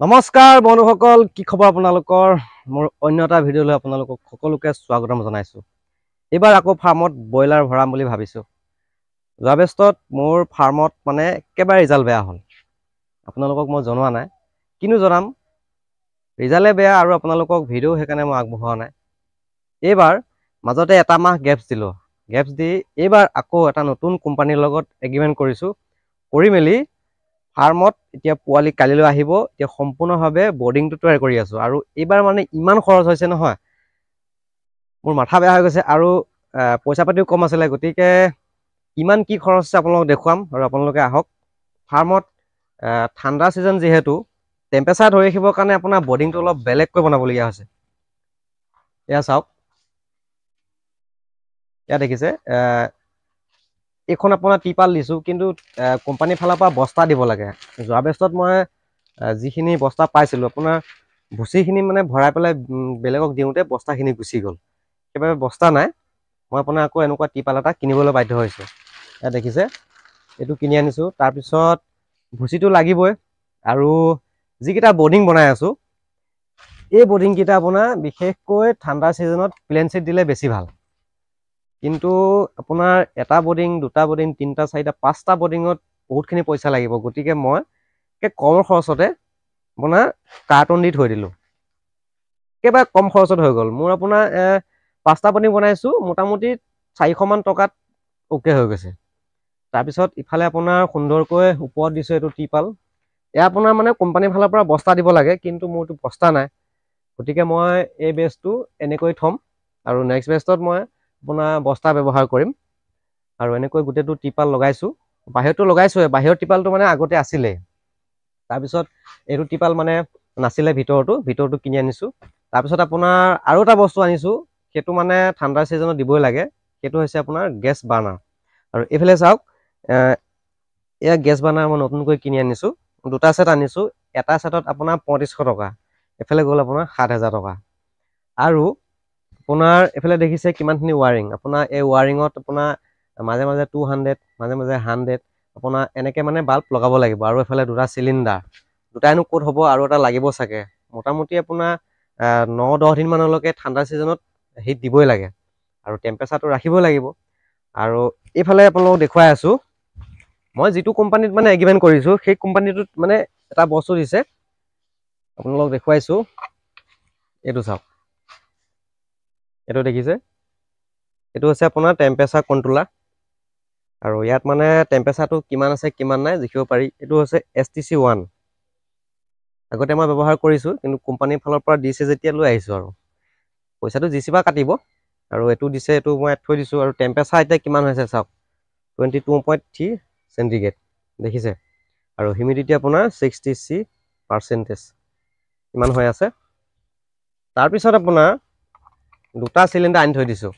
নমস্কাৰ বন্ধুসকল, কি খবৰ আপোনালোকৰ? মোৰ অন্য এটা ভিডিঅ'লৈ আপোনালোকক সকলোকে স্বাগতম জনাইছোঁ। এইবাৰ আকৌ ফাৰ্মত ব্ৰইলাৰ ভৰাম বুলি ভাবিছোঁ। যোৱা বেষ্টত মোৰ ফাৰ্মত মানে একেবাৰে ৰিজাল্ট বেয়া হ'ল। আপোনালোকক মই জনোৱা নাই, কিনো জনাম, ৰিজাল্টে বেয়া আৰু আপোনালোকক ভিডিঅ' সেইকাৰণে মই আগবঢ়োৱা নাই। এইবাৰ মাজতে এটা মাহ গেপছ দিলোঁ। গেপছ দি এইবাৰ আকৌ এটা নতুন কোম্পানীৰ লগত এগ্ৰিমেণ্ট কৰিছোঁ। কৰি মেলি ফাৰ্মত এতিয়া পোৱালি কালিলৈ আহিব। এতিয়া সম্পূৰ্ণভাৱে বৰ্ডিংটো তৈয়াৰ কৰি আছোঁ আৰু এইবাৰ মানে ইমান খৰচ হৈছে নহয়, মোৰ মাথা বেয়া হৈ গৈছে আৰু পইচা পাতিও কম আছিলে। গতিকে ইমান কি খৰচ হৈছে আপোনালোকক দেখুৱাম আৰু আপোনালোকে আহক। ফাৰ্মত ঠাণ্ডা ছিজন যিহেতু টেম্পাৰেচাৰ ধৰি ৰাখিবৰ কাৰণে আপোনাৰ বৰ্ডিংটো অলপ বেলেগকৈ বনাবলগীয়া হৈছে। এয়া চাওক, এয়া দেখিছে, এইখন আপোনাৰ টিপাল দিছোঁ, কিন্তু কোম্পানীৰ ফালৰ পৰা বস্তা দিব লাগে। যোৱা বেষ্টত মই যিখিনি বস্তা পাইছিলোঁ, আপোনাৰ ভুচিখিনি মানে ভৰাই পেলাই বেলেগক দিওঁতে বস্তাখিনি গুচি গ'ল। সেইবাবে বস্তা নাই। মই আপোনাৰ আকৌ এনেকুৱা টিপাল এটা কিনিবলৈ বাধ্য হৈছোঁ। এয়া দেখিছে, এইটো কিনি আনিছোঁ। তাৰপিছত ভুচিটো লাগিবই আৰু যিকেইটা বৰ্ডিং বনাই আছোঁ, এই বৰ্ডিংকেইটা আপোনাৰ বিশেষকৈ ঠাণ্ডা ছিজনত প্লেন চিট দিলে বেছি ভাল। কিন্তু আপোনাৰ এটা বৰ্ডিং, দুটা বৰ্ডিং, তিনিটা, চাৰিটা, পাঁচটা বৰ্ডিঙত বহুতখিনি পইচা লাগিব। গতিকে মই কম খৰচতে আপোনাৰ কাৰ্টন দি থৈ দিলোঁ। একেবাৰে কম খৰচত হৈ গ'ল। মোৰ আপোনাৰ 5টা বৰ্ডিং বনাইছোঁ, মোটামুটি 400মান টকাত অ'কে হৈ গৈছে। তাৰপিছত ইফালে আপোনাৰ সুন্দৰকৈ ওপৰত দিছোঁ এইটো টিপাল। এয়া আপোনাৰ মানে কোম্পানীৰ ফালৰ পৰা বস্তা দিব লাগে, কিন্তু মোৰতো বস্তা নাই। গতিকে মই এই বেষ্টটো এনেকৈ থ'ম আৰু নেক্সট বেষ্টত মই আপোনাৰ বস্তা ব্যৱহাৰ কৰিম। আৰু এনেকৈ গোটেইটো টিপাল লগাইছোঁ। বাহিৰতো লগাইছোঁৱে, বাহিৰৰ টিপালটো মানে আগতে আছিলেই। তাৰপিছত এইটো টিপাল মানে নাছিলে, ভিতৰটো কিনি আনিছোঁ। তাৰপিছত আপোনাৰ আৰু এটা বস্তু আনিছোঁ, সেইটো মানে ঠাণ্ডা ছিজনত দিবই লাগে। সেইটো হৈছে আপোনাৰ গেছ বাৰ্ণাৰ। আৰু এইফালে চাওক, এয়া গেছ বাৰ্ণাৰ মই নতুনকৈ কিনি আনিছোঁ। দুটা ছেট আনিছোঁ। এটা ছেটত আপোনাৰ 3500 টকা, এফালে গ'ল আপোনাৰ 7000 টকা। আৰু আপোনাৰ এইফালে দেখিছে কিমানখিনি ৱাৰিং। আপোনাৰ এই ৱাৰিঙত আপোনাৰ মাজে মাজে 200, মাজে মাজে 100 আপোনাৰ এনেকৈ মানে বাল্ব লগাব লাগিব। আৰু এইফালে দুটা চিলিণ্ডাৰ, দুটাইনো ক'ত হ'ব, আৰু এটা লাগিব চাগে। মোটামুটি আপোনাৰ 9-10 দিনমানলৈকে ঠাণ্ডা ছিজনত হিট দিবই লাগে আৰু টেম্পাৰেচাৰটো ৰাখিবই লাগিব। আৰু এইফালে আপোনালোকক দেখুৱাই আছোঁ, মই যিটো কোম্পানীত মানে এগ্ৰিমেণ্ট কৰিছোঁ, সেই কোম্পানীটোত মানে এটা বস্তু দিছে, আপোনালোকক দেখুৱাইছোঁ। এইটো চাওক, এইটো দেখিছে, এইটো হৈছে আপোনাৰ টেম্পাৰেচাৰ কণ্ট্ৰলাৰ। আৰু ইয়াত মানে টেম্পাৰেচাৰটো কিমান আছে কিমান নাই দেখিব পাৰি। এইটো হৈছে STC1। আগতে মই ব্যৱহাৰ কৰিছোঁ, কিন্তু কোম্পানীৰ ফালৰ পৰা দিছে যেতিয়া লৈ আহিছোঁ। আৰু পইচাটো জিচি পৰা কাটিব। আৰু এইটো দিছে, এইটো মই থৈ দিছোঁ। আৰু টেম্পাৰেচাৰ এতিয়া কিমান হৈছে চাওক, 22.3 চেণ্টিগ্ৰেড দেখিছে। আৰু হিউমিডিটি আপোনাৰ 63%, ইমান হৈ আছে। তাৰপিছত আপোনাৰ দুটা চিলিণ্ডাৰ আনি থৈ দিছোঁ।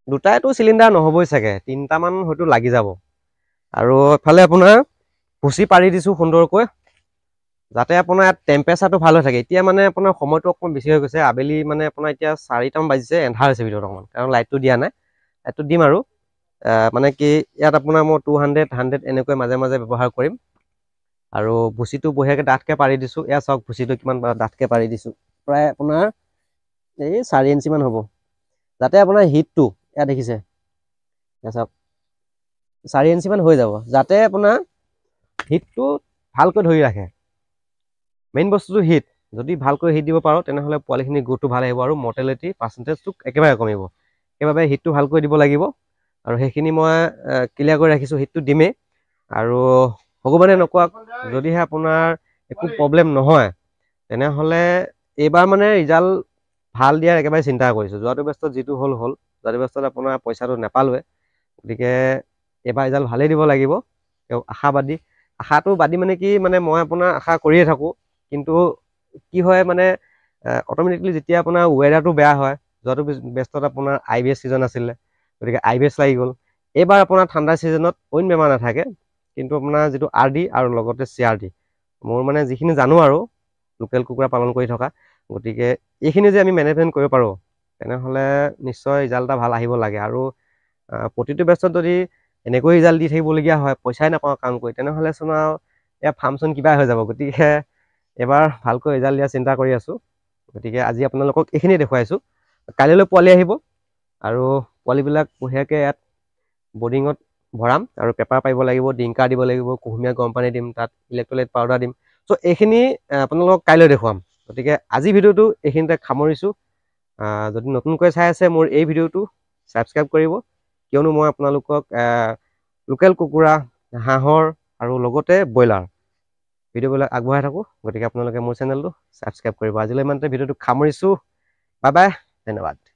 দুটাইটো চিলিণ্ডাৰ নহ'বই চাগে, 3টামান হয়তো লাগি যাব। আৰু এফালে আপোনাৰ ভুচি পাৰি দিছোঁ সুন্দৰকৈ, যাতে আপোনাৰ ইয়াত টেম্পাৰেচাৰটো ভাল হৈ থাকে। এতিয়া মানে আপোনাৰ সময়টো অকণমান বেছি হৈ গৈছে। আবেলি মানে আপোনাৰ এতিয়া 4টামান বাজিছে, এন্ধাৰ হৈছে ভিতৰত অকণমান, কাৰণ লাইটটো দিয়া নাই। লাইটটো দিম আৰু মানে কি, ইয়াত আপোনাৰ মই 200, 100 এনেকৈ মাজে মাজে ব্যৱহাৰ কৰিম। আৰু ভুচিটো বঢ়িয়াকৈ ডাঠকৈ পাৰি দিছোঁ। এয়া চাওক, ভুচিটো কিমান ডাঠকৈ পাৰি দিছোঁ, প্ৰায় আপোনাৰ এই 4 ইঞ্চিমান হ'ব, যাতে আপোনাৰ হিটটো, এয়া দেখিছে, এয়া চাওক 4 ইঞ্চিমান হৈ যাব, যাতে আপোনাৰ হিটটো ভালকৈ ধৰি ৰাখে। মেইন বস্তুটো হিট। যদি ভালকৈ হিট দিব পাৰোঁ, তেনেহ'লে পোৱালিখিনি গ্ৰোথটো ভাল আহিব আৰু মৰ্টেলিটি পাৰ্চেণ্টেজটো একেবাৰে কমিব। সেইবাবে হিটটো ভালকৈ দিব লাগিব। আৰু সেইখিনি মই ক্লিয়াৰ কৰি ৰাখিছোঁ, হিটটো দিমেই। আৰু ভগৱানে নকওঁক, যদিহে আপোনাৰ একো প্ৰব্লেম নহয়, তেনেহ'লে এইবাৰ মানে ৰিজাল্ট ভাল দিয়াৰ একেবাৰে চিন্তা কৰিছোঁ। যোৱাটো বেষ্টত যিটো হ'ল, যোৱাটো বেষ্টত আপোনাৰ পইচাটো নাপালোৱে। গতিকে এইবাৰ ৰিজাল্ট ভালেই দিব লাগিব, আশাবাদী। আশাটো বাদী মানে কি, মানে মই আপোনাৰ আশা কৰিয়ে থাকোঁ, কিন্তু কি হয় মানে অট'মেটিকলি যেতিয়া আপোনাৰ ৱেডাৰটো বেয়া হয়, যোৱাটো বেষ্টত আপোনাৰ IBS ছিজন আছিলে, গতিকে IBS লাগি গ'ল। এইবাৰ আপোনাৰ ঠাণ্ডা ছিজনত অইন বেমাৰ নাথাকে, কিন্তু আপোনাৰ যিটো RD আৰু লগতে CRD, মোৰ মানে যিখিনি জানো আৰু লোকেল কুকুৰা পালন কৰি থকা, গতিকে এইখিনি যে আমি মেনেজমেণ্ট কৰিব পাৰোঁ, তেনেহ'লে নিশ্চয় ৰিজাল্ট এটা ভাল আহিব লাগে। আৰু প্ৰতিটো বেষ্টত যদি এনেকৈ ৰিজাল্ট দি থাকিবলগীয়া হয়, পইচাই নাপাওঁ কাম কৰি, তেনেহ'লে চোন আৰু এয়া ফাৰ্মচোন কিবা হৈ যাব। গতিকে এবাৰ ভালকৈ ৰিজাল্ট দিয়া চিন্তা কৰি আছোঁ। গতিকে আজি আপোনালোকক এইখিনি দেখুৱাইছোঁ। কাইলৈ পোৱালি আহিব আৰু পোৱালিবিলাক বঢ়িয়াকৈ ইয়াত বৰ্ডিঙত ভৰাম আৰু পেপাৰ পাৰিব লাগিব, ডিংকাৰ দিব লাগিব, কুহুমীয়া গৰম পানী দিম, তাত ইলেক্ট্ৰলাইট পাউডাৰ দিম। চ' এইখিনি আপোনালোকক কাইলৈ দেখুৱাম। গতিকে আজি ভিডিঅ'টো এইখিনিতে সামৰিছোঁ। যদি নতুনকৈ চাই আছে মোৰ এই ভিডিঅ'টো ছাবস্ক্ৰাইব কৰিব, কিয়নো মই আপোনালোকক লোকেল কুকুৰা, হাঁহৰ আৰু লগতে ব্ৰইলাৰ ভিডিঅ'বিলাক আগবঢ়াই থাকোঁ। গতিকে আপোনালোকে মোৰ চেনেলটো ছাবস্ক্ৰাইব কৰিব। আজিলৈ ইমানতে ভিডিঅ'টো সামৰিছোঁ। বাই বাই, ধন্যবাদ।